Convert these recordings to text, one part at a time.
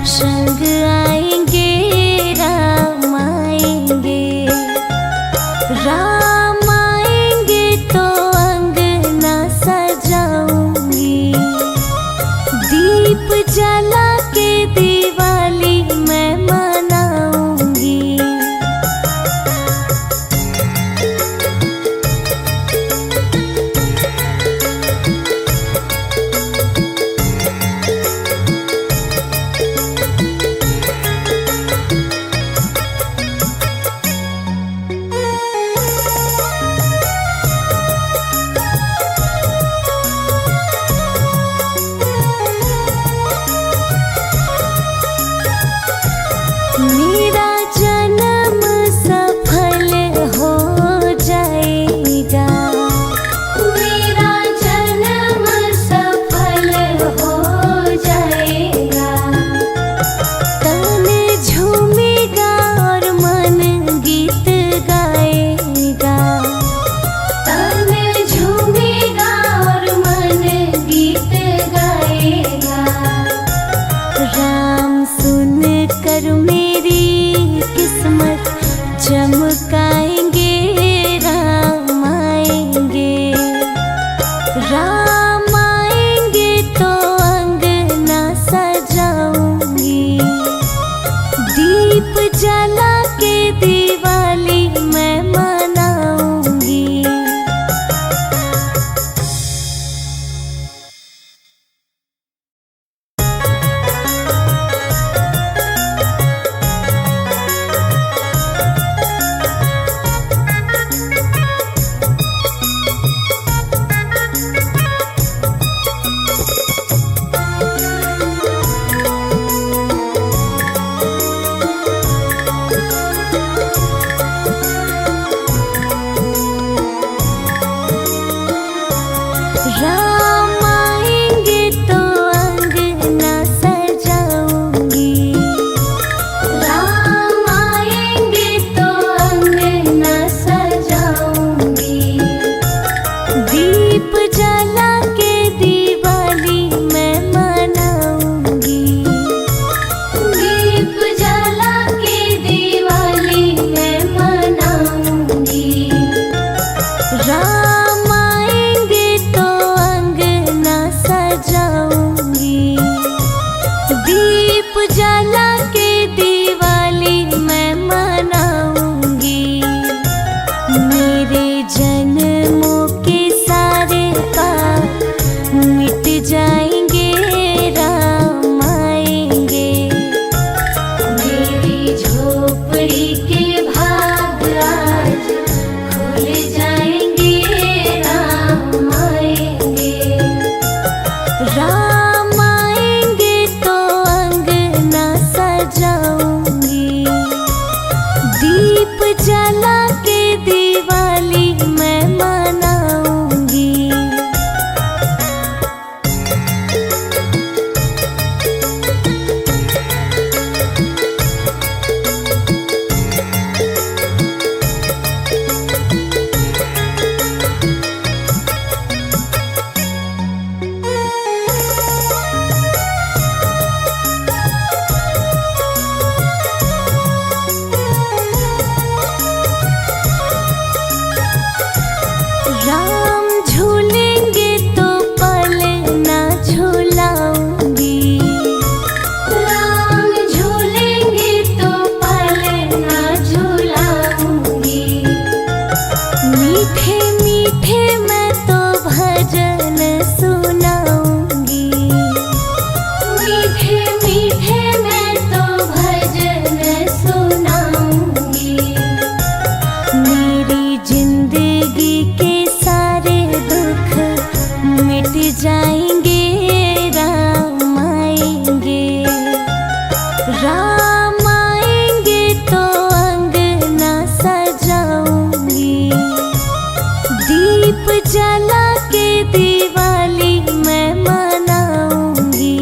संग आएंगे, राम आएंगे। राम आएंगे तो अंगना सजाऊंगी, दीप जला के दिवाली मैं मनाऊंगी। मेरा जन्म सफल हो जाएगा, मेरा जन्म सफल हो जाएगा। तन झूमेगा और मन गीत गाएगा, तन झूमेगा और मन गीत गाएगा। राम सुन कर मेरी किस्मत चमकाएंगे, राम आएंगे। राम आएंगे तो अंगना सजाऊंगी, दीप जला के दिवाली मैं मनाऊंगी। राम आएंगे तो अंगना सजाऊंगी, राम आएंगे तो अंगना सजाऊंगी, दीप जला के दिवाली मैं मनाऊंगी, दीप जला के दिवाली मैं मनाऊंगी। राम आएंगे तो अंगना सजाऊंगी, दीप जला के दिवाली मैं मनाऊंगी। मेरे जन्मों के सारे पाप मिट जाएंगे, राम आएंगे। मेरी झोपड़ी के भाग आज खुल जाएंगे, राम आएंगे। राम आएंगे तो अंगना सजाऊंगी, दीप जला के दिवाली मैं मनाऊंगी। राम झूलेंगे तो पलना झूलाऊंगी, राम झूलेंगे तो पलना झूलाऊंगी। मीठे मीठे मैं तो भजन सुनाऊंगी, मीठे मीठे मैं तो भजन सुनाऊंगी। मेरी जिंदगी के सारे दुख मिट जाएंगे, राम आएंगे। राम आएंगे तो अंगना सजाऊंगी, दीप जला के दिवाली मैं मनाऊंगी।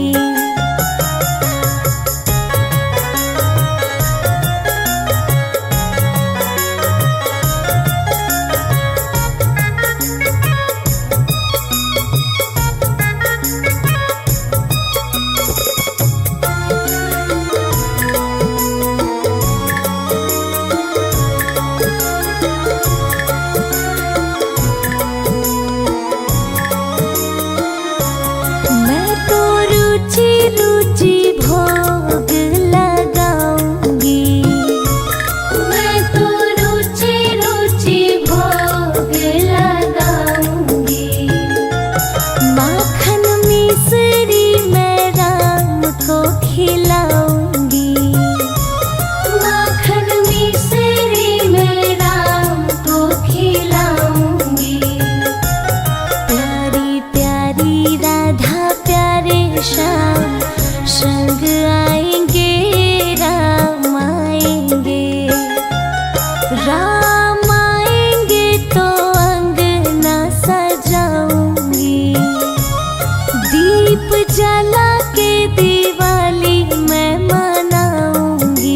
आएंगे राम आएंगे। राम आएंगे तो अंगना सजाऊंगी, दीप जला के दिवाली मैं मनाऊंगी।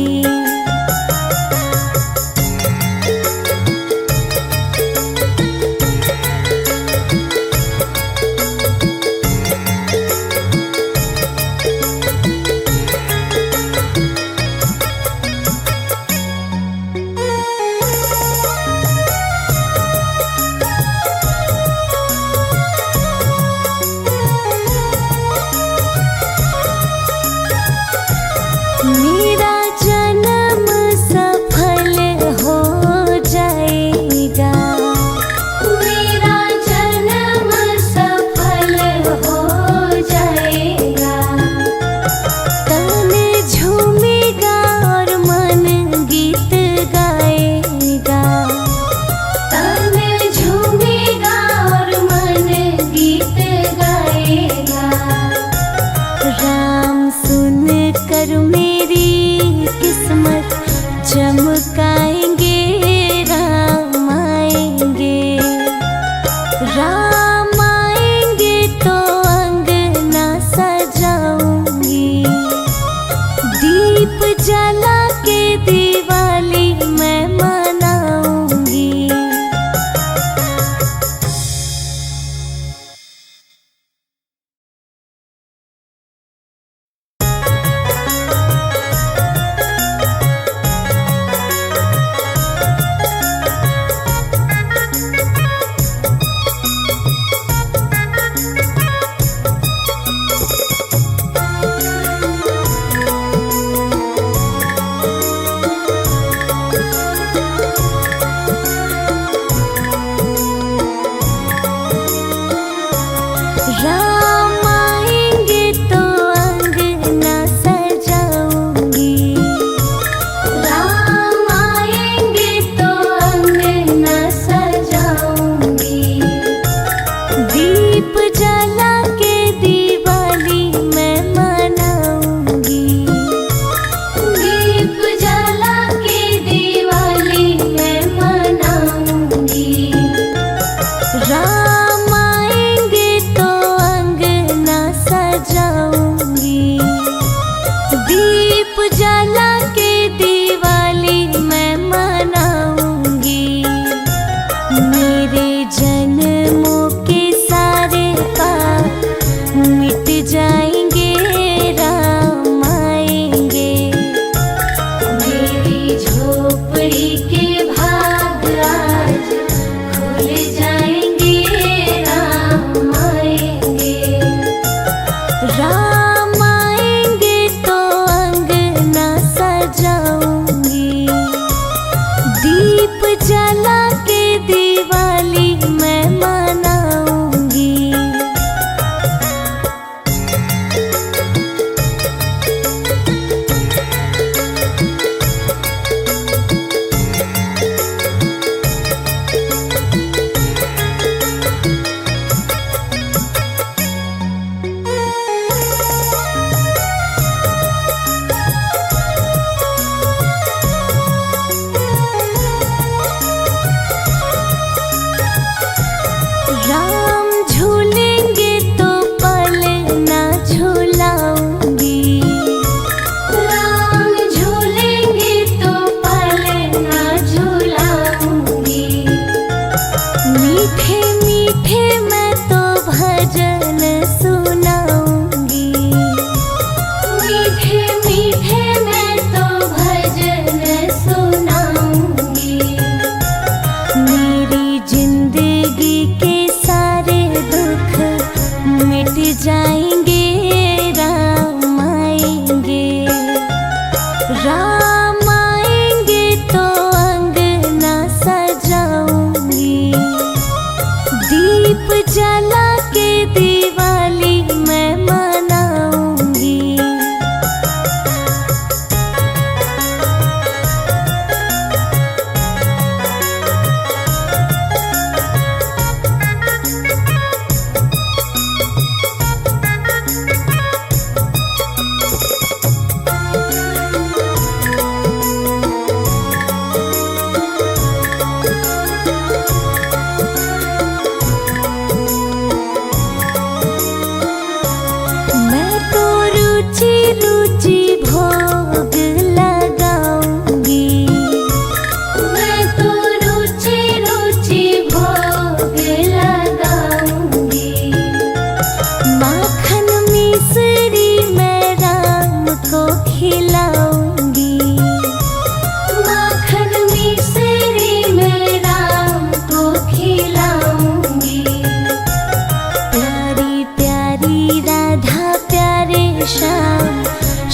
मेरा जन्म सफल हो जाएगा, मेरा जन्म सफल हो जाएगा। तन झूमेगा और मन गीत गाएगा, तन झूमेगा और मन गीत गाएगा। राम सुन कर मेरी किस्मत चमकाएंगे, राम आएंगे। राम आएंगे तो अंगना सजाऊंगी, दीप जला के दिवाली मैं मनाऊंगी।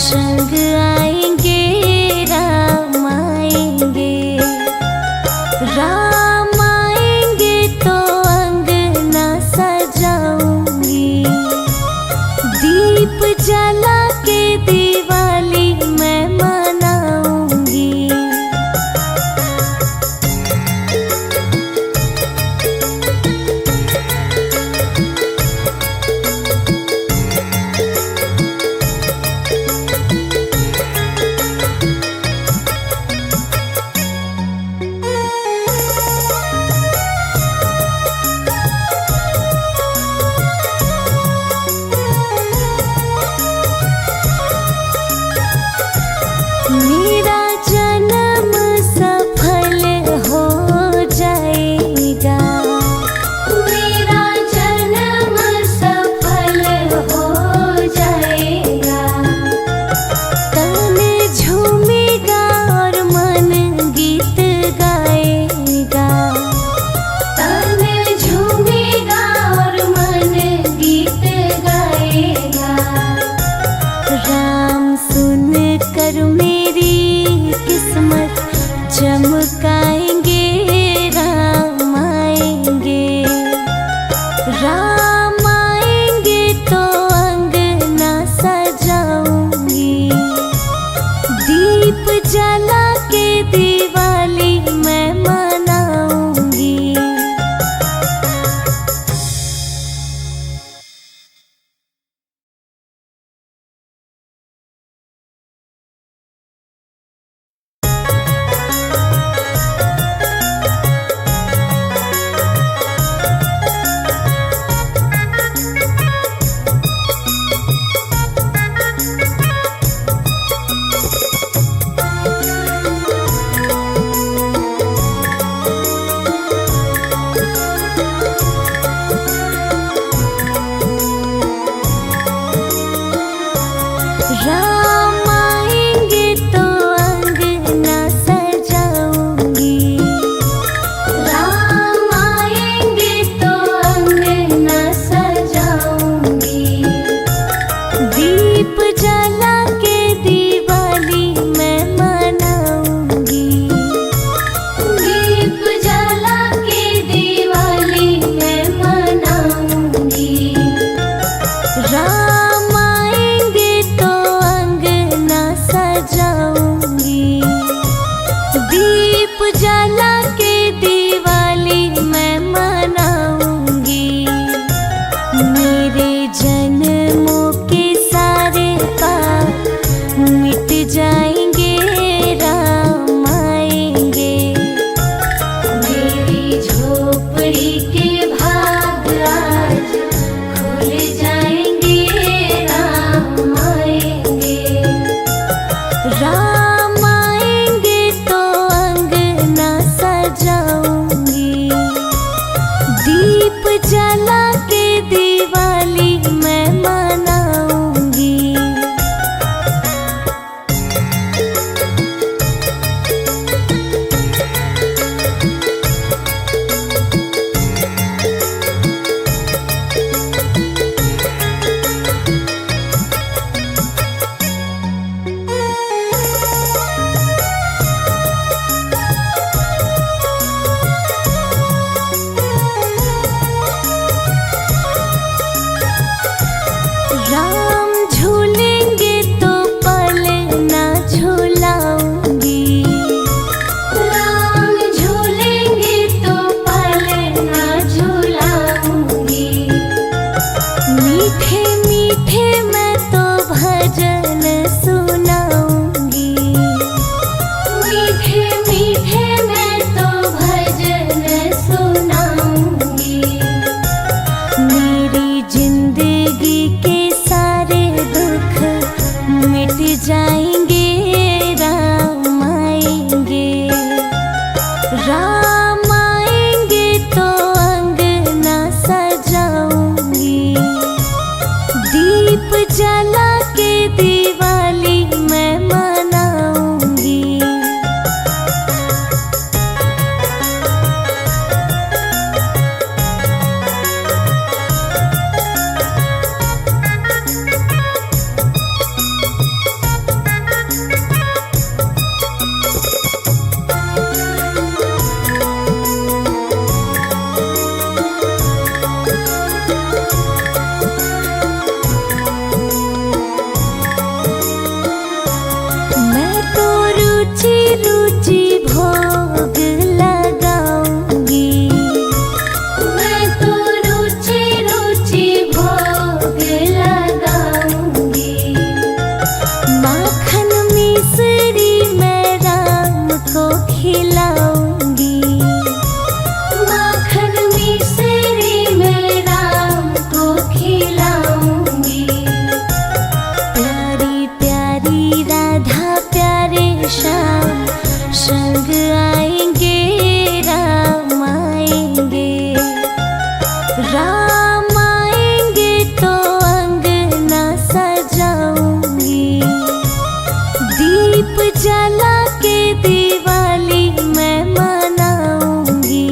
संग आएंगे राम आएंगे। राम आएंगे तो अंगना सजाऊंगी, दीप जला के दिवाली मैं मनाऊंगी। उजाला के दिवाली मैं मनाऊंगी।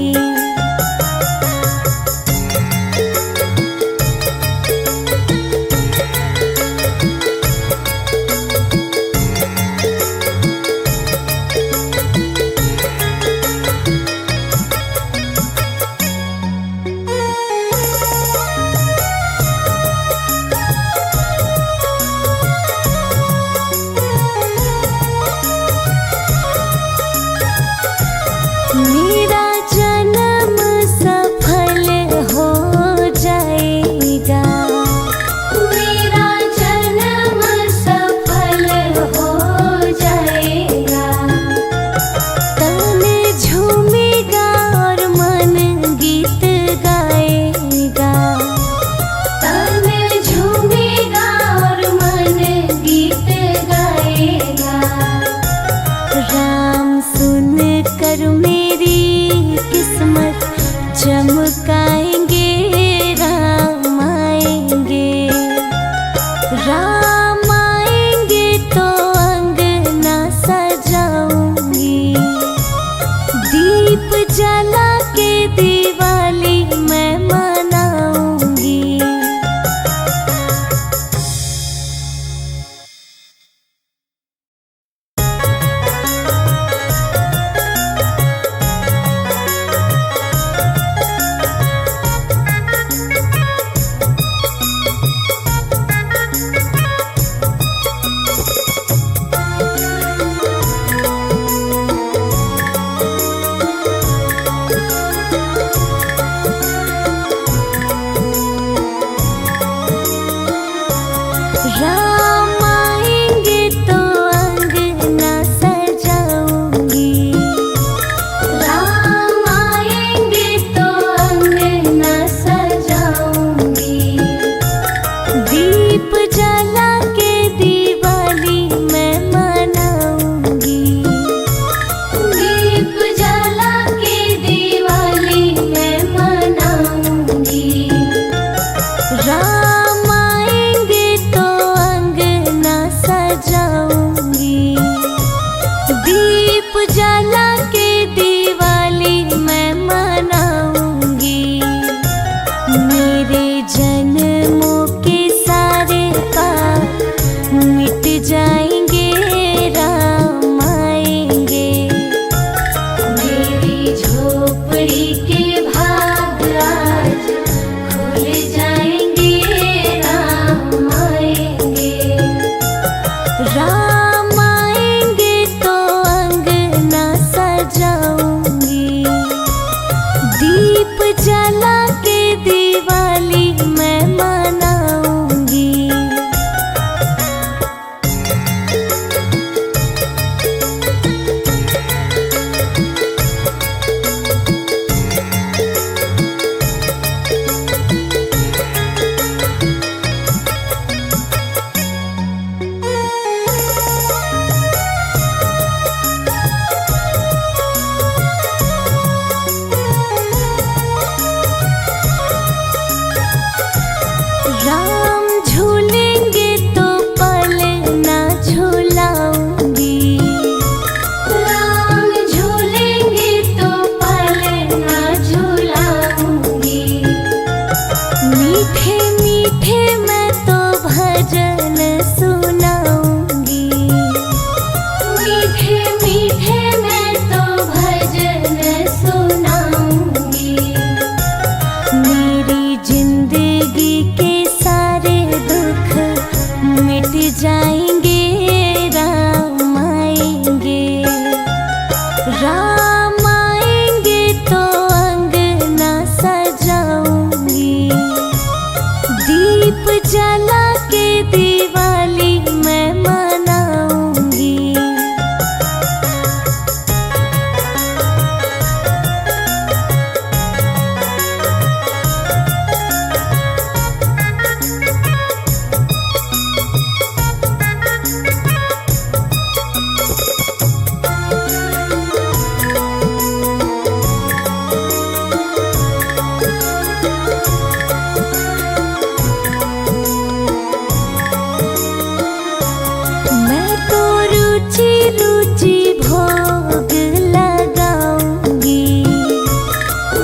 रुचि भोग लगाऊंगी।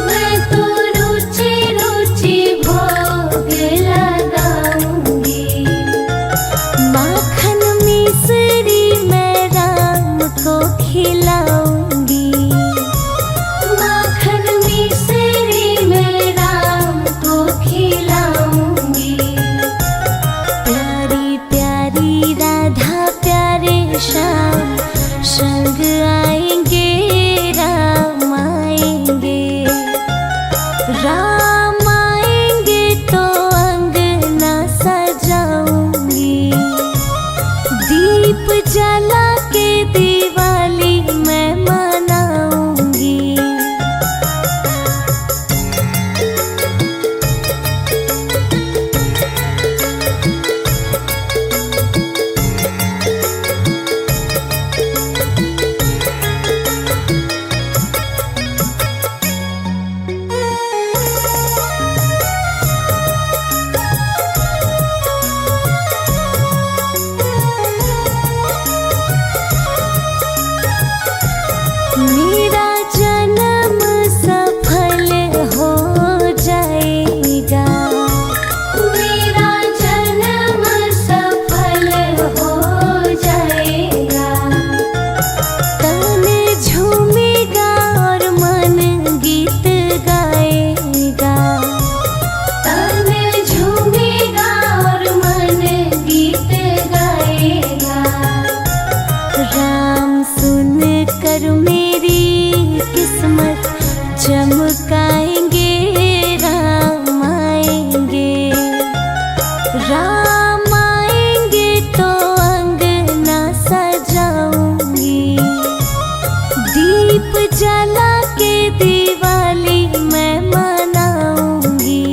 मैं तो रुचि रुचि भोग लगाऊंगी। माखन मिश्री मैं राम को खिलाऊंगी। माखन मिश्री मैं राम को खिलाऊंगी। प्यारी प्यारी राधा प्यारे श्याम संग आएंगे, राम आएंगे। राम आएंगे तो अंगना सजाऊंगी। दीप जला के दिवाली मैं मनाऊंगी। मेरा जन्म सफल हो जाएगा। मेरा जन्म सफल हो जाएगा। तन झूमेगा और मन गीत गाएगा। तन झूमेगा और मन गीत गाएगा। राम सुन कर मेरी किस्मत चमकाएंगे, राम आएंगे। राम आएंगे तो अंगना सजाऊंगी। दीप जला के दिवाली मैं मनाऊंगी।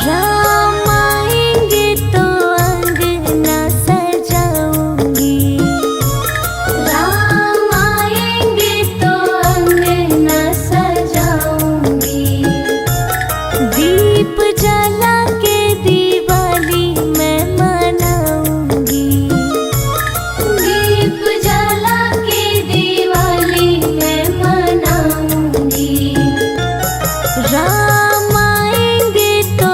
राम आएंगे तो अंगना सजाऊंगी। राम आएंगे तो अंगना सजाऊंगी। दीप जला के दिवाली मैं मनाऊंगी। दीप जला के दिवाली मैं मनाऊंगी। राम आएंगे तो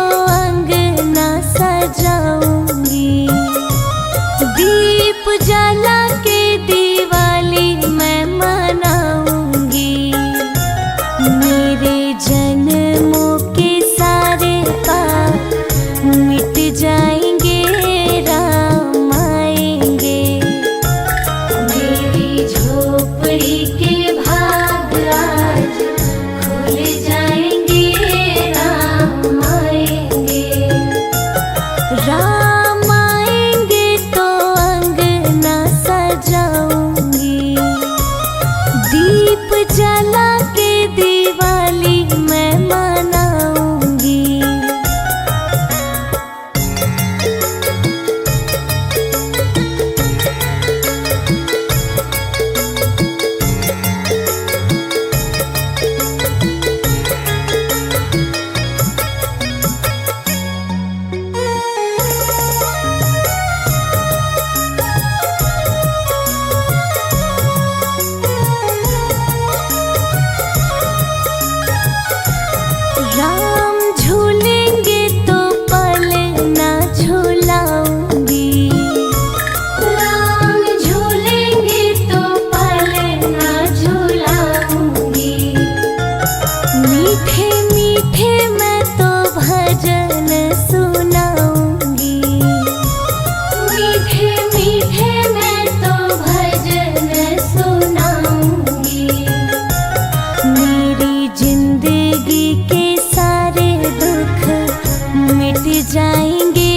मिट जाएंगे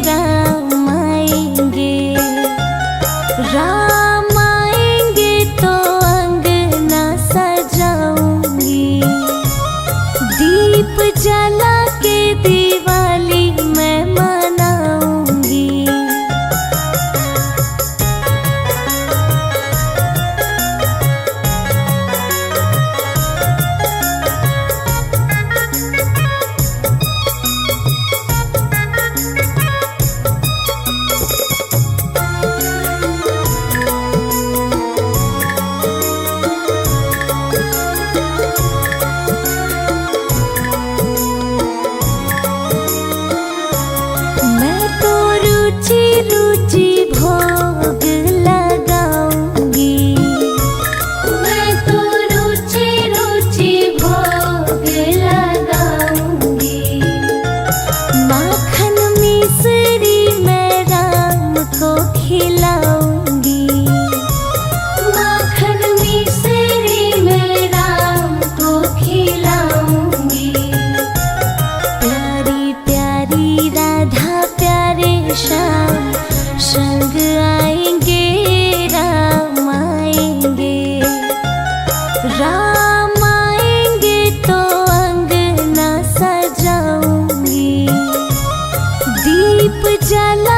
राम आएंगे। राम आएंगे तो अंगना सजाऊंगी, दीप जला के दिवाली मैं मनाऊंगी। मैं तो रुचि रुचि भोग लगाऊंगी, मैं तो रुचि रुचि भोग लगाऊंगी। माखन मिश्री मैं राम को खिलाऊंगी, माखन मिश्री मैं राम को खिलाऊंगी। प्यारी प्यारी राधा प्यारे श्याम संग आएंगे राम आएंगे। राम आएंगे तो अंगना सजाऊंगी, दीप जला